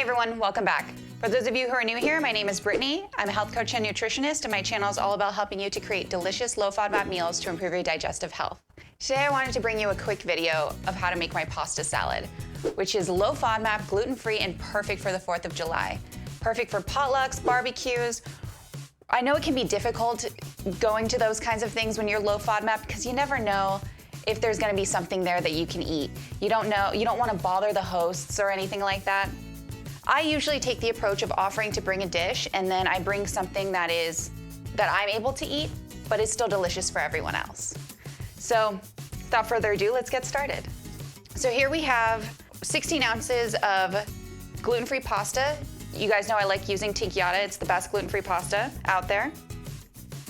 everyone, welcome back. For those of you who are new here, my name is Brittany. I'm a health coach and nutritionist, and my channel is all about helping you to create delicious low FODMAP meals to improve your digestive health. Today I wanted to bring you a quick video of how to make my pasta salad, which is low FODMAP, gluten-free, and perfect for the 4th of July. Perfect for potlucks, barbecues. I know it can be difficult going to those kinds of things when you're low FODMAP because you never know if there's gonna be something there that you can eat. You don't wanna bother the hosts or anything like that. I usually take the approach of offering to bring a dish, and then I bring something that I'm able to eat, but is still delicious for everyone else. So without further ado, let's get started. So here we have 16 ounces of gluten-free pasta. You guys know I like using Tinkyada. It's the best gluten-free pasta out there.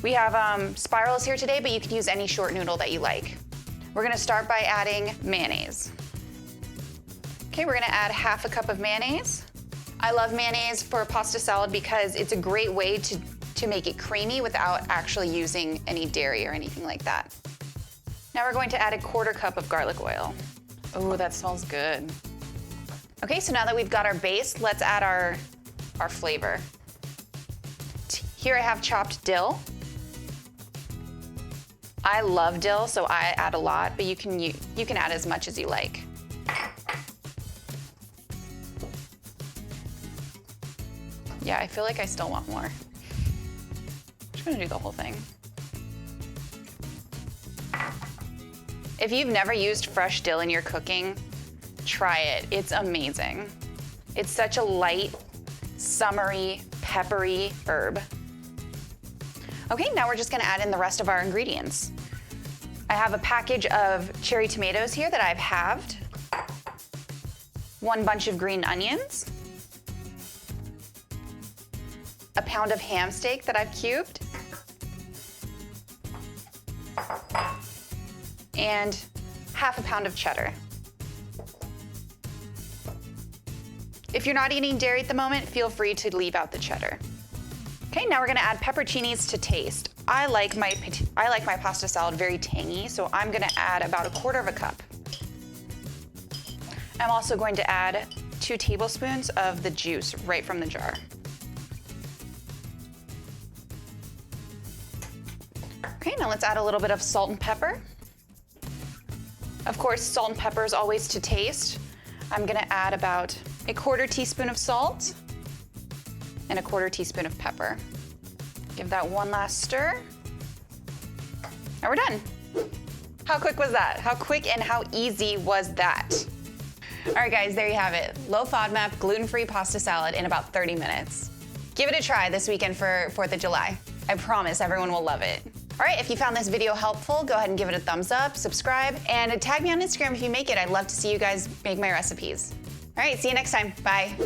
We have spirals here today, but you can use any short noodle that you like. We're gonna start by adding mayonnaise. Okay, we're gonna add half a cup of mayonnaise. I love mayonnaise for a pasta salad because it's a great way to make it creamy without actually using any dairy or anything like that. Now we're going to add a quarter cup of garlic oil. Oh, that smells good. Okay, so now that we've got our base, let's add our flavor. Here I have chopped dill. I love dill, so I add a lot, but you can add as much as you like. Yeah, I feel like I still want more. I'm just gonna do the whole thing. If you've never used fresh dill in your cooking, try it. It's amazing. It's such a light, summery, peppery herb. Okay, now we're just gonna add in the rest of our ingredients. I have a package of cherry tomatoes here that I've halved, 1 bunch of green onions, a pound of ham steak that I've cubed, and half a pound of cheddar. If you're not eating dairy at the moment, feel free to leave out the cheddar. Okay, now we're gonna add pepperoncinis to taste. I like my pasta salad very tangy, so I'm gonna add about a quarter of a cup. I'm also going to add 2 tablespoons of the juice right from the jar. Okay, now let's add a little bit of salt and pepper. Of course, salt and pepper is always to taste. I'm gonna add about a quarter teaspoon of salt and a quarter teaspoon of pepper. Give that one last stir. And we're done. How quick was that? How quick and how easy was that? All right, guys, there you have it. Low FODMAP, gluten-free pasta salad in about 30 minutes. Give it a try this weekend for 4th of July. I promise everyone will love it. All right, if you found this video helpful, go ahead and give it a thumbs up, subscribe, and tag me on Instagram if you make it. I'd love to see you guys make my recipes. All right, see you next time. Bye.